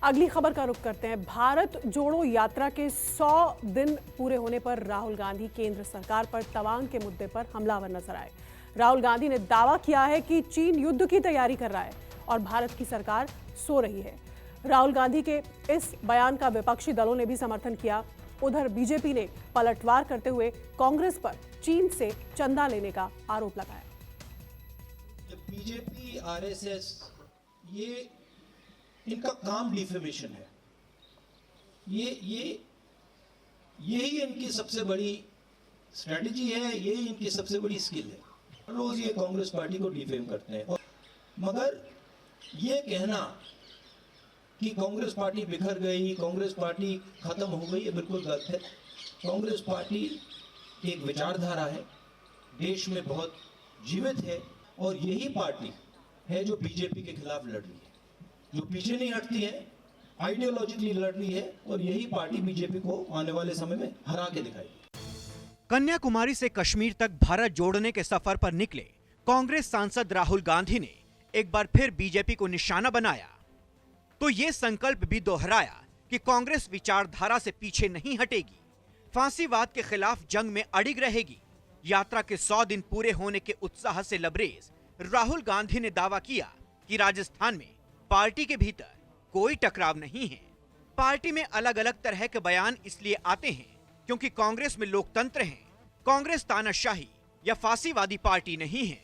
अगली खबर का रुख करते हैं। भारत जोड़ो यात्रा के 100 दिन पूरे होने पर राहुल गांधी केंद्र सरकार पर तवांग के मुद्दे पर हमलावर नजर आए। राहुल गांधी ने दावा किया है कि चीन युद्ध की तैयारी कर रहा है और भारत की सरकार सो रही है। राहुल गांधी के इस बयान का विपक्षी दलों ने भी समर्थन किया। उधर बीजेपी ने पलटवार करते हुए कांग्रेस पर चीन से चंदा लेने का आरोप लगाया। बीजेपी आरएसएस ये इनका काम डिफेमेशन है। यही इनकी सबसे बड़ी स्ट्रेटजी है, यही इनकी सबसे बड़ी स्किल है। रोज ये कांग्रेस पार्टी को डिफेम करते हैं, मगर ये कहना कि कांग्रेस पार्टी बिखर गई, कांग्रेस पार्टी खत्म हो गई, ये बिल्कुल गलत है। कांग्रेस पार्टी एक विचारधारा है, देश में बहुत जीवित है और यही पार्टी है जो बीजेपी के खिलाफ लड़ रही है, जो पीछे नहीं हटती है, आइडियोलॉजिकली लड़ रही है और यही पार्टी बीजेपी को आने वाले समय में हरा के दिखाएगी। कन्याकुमारी से कश्मीर तक भारत जोड़ने के सफर पर निकले कांग्रेस सांसद राहुल गांधी ने एक बार फिर बीजेपी को निशाना बनाया तो ये संकल्प भी दोहराया कि कांग्रेस विचारधारा से पीछे नहीं हटेगी, फांसीवाद के खिलाफ जंग में अड़िग रहेगी। यात्रा के 100 दिन पूरे होने के उत्साह से लबरेज राहुल गांधी ने दावा किया कि राजस्थान में पार्टी के भीतर कोई टकराव नहीं है। पार्टी में अलग अलग तरह के बयान इसलिए आते हैं क्योंकि कांग्रेस में लोकतंत्र है, कांग्रेस तानाशाही या फांसीवादी पार्टी नहीं है।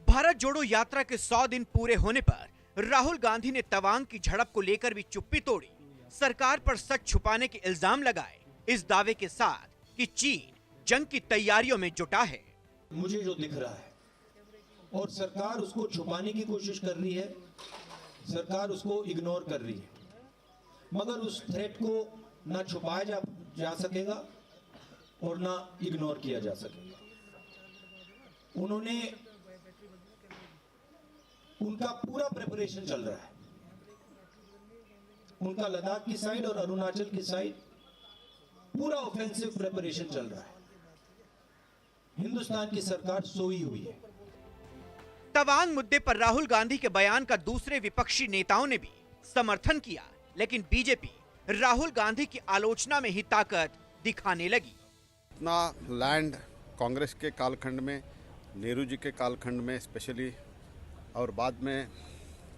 भारत जोड़ो यात्रा के 100 दिन पूरे होने पर राहुल गांधी ने तवांग की झड़प को लेकर भी चुप्पी तोड़ी, सरकार पर सच छुपाने के इल्जाम लगाए, इस दावे के साथ कि चीन जंग की तैयारियों में जुटा है। मुझे जो दिख रहा है और सरकार उसको छुपाने की कोशिश कर रही है, सरकार उसको इग्नोर कर रही है, मगर उस थ्रेट को ना छुपाया जा सकेगा और ना इग्नोर किया जा सकेगा। उनका पूरा प्रिपरेशन चल रहा है, उनका लद्दाख की साइड और अरुणाचल की साइड पूरा ऑफेंसिव प्रिपरेशन चल रहा है। हिंदुस्तान की सरकार सोई हुई है। तवांग मुद्दे पर राहुल गांधी के बयान का दूसरे विपक्षी नेताओं ने भी समर्थन किया, लेकिन बीजेपी राहुल गांधी की आलोचना में ही ताकत दिखाने लगी। इतना लैंड कांग्रेस के कालखंड में, नेहरू जी के कालखंड में स्पेशली, और बाद में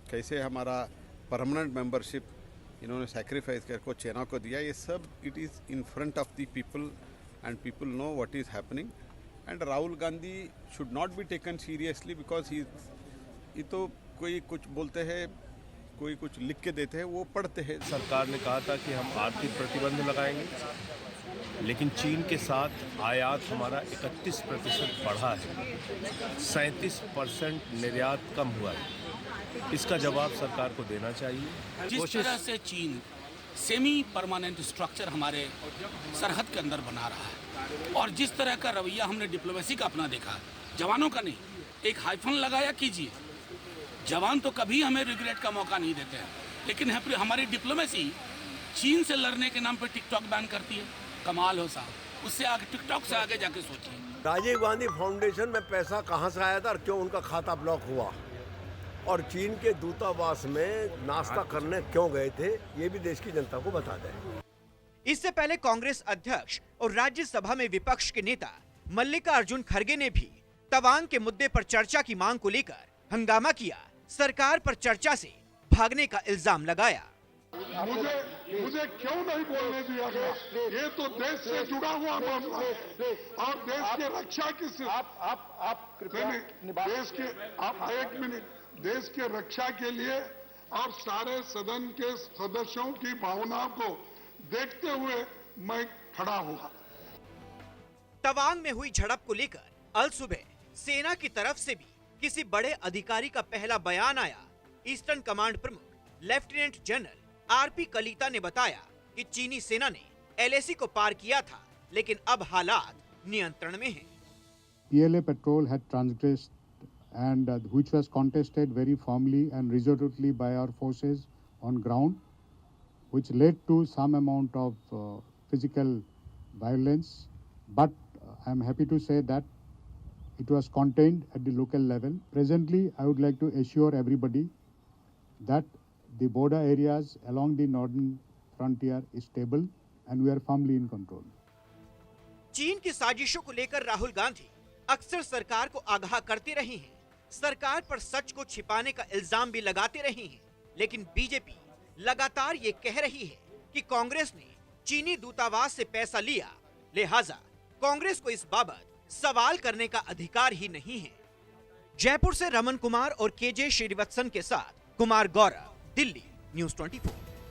कैसे हमारा परमानेंट मेंबरशिप इन्होंने सैक्रिफाइस करके चाइना को दिया, ये सब it is in front of the people and people know what is happening. And Rahul Gandhi should not be taken seriously because ये तो कोई कुछ बोलते हैं, कोई कुछ लिख के देते हैं, वो पढ़ते हैं। सरकार ने कहा था कि हम आर्थिक प्रतिबंध लगाएंगे, लेकिन चीन के साथ आयात हमारा 31% बढ़ा है, 37% निर्यात कम हुआ है। इसका जवाब सरकार को देना चाहिए। जिस तरह से चीन सेमी परमानेंट स्ट्रक्चर हमारे सरहद के अंदर बना रहा है और जिस तरह का रवैया हमने डिप्लोमेसी का अपना देखा, जवानों का नहीं, एक हाइफन लगाया कीजिए। जवान तो कभी हमें रिग्रेट का मौका नहीं देते हैं, लेकिन हमारी डिप्लोमेसी चीन से लड़ने के नाम पर टिकटॉक बैन करती है। कमाल हो साहब, उससे आगे टिकटॉक से आगे जाके सोचिए। राजीव गांधी फाउंडेशन में पैसा कहां से आया था और क्यों उनका खाता ब्लॉक हुआ, और चीन के दूतावास में नाश्ता करने क्यों गए थे, ये भी देश की जनता को बता दें। इससे पहले कांग्रेस अध्यक्ष और राज्यसभा में विपक्ष के नेता मल्लिकार्जुन खड़गे ने भी तवांग के मुद्दे पर चर्चा की मांग को लेकर हंगामा किया, सरकार पर चर्चा से भागने का इल्जाम लगाया। मुझे क्यों नहीं बोलने दिया गया? ये तो देश से जुड़ा हुआ मामला है और देश की रक्षा की एक मिनट, देश के रक्षा के लिए और सारे सदन के सदस्यों की भावनाओं को देखते हुए मैं खड़ा हुआ। तवांग में हुई झड़प को लेकर अल सुबह सेना की तरफ से भी किसी बड़े अधिकारी का पहला बयान आया। ईस्टर्न कमांड प्रमुख लेफ्टिनेंट जनरल आरपी कलीता ने बताया कि चीनी सेना ने एलएसी को पार किया था, लेकिन अब हालात नियंत्रण में हैं। PLA patrol had transgressed and which was contested very firmly and resolutely by our forces on ground, which led to some amount of physical violence. But I am happy to say that it was contained at the local level. Presently, I would like to assure everybody that the border areas along the northern frontier is stable and we are firmly in control. चीन की साजिशों को लेकर राहुल गांधी अक्सर सरकार को आगाह करते रहे हैं। सरकार पर सच को छिपाने का इल्जाम भी लगाते रहे हैं, लेकिन बीजेपी लगातार ये कह रही है कि कांग्रेस ने चीनी दूतावास से पैसा लिया, लिहाजा कांग्रेस को इस बाबत सवाल करने का अधिकार ही नहीं है। जयपुर से रमन कुमार और केजे श्रीवत्सन के साथ कुमार गौरव, दिल्ली न्यूज़ 24।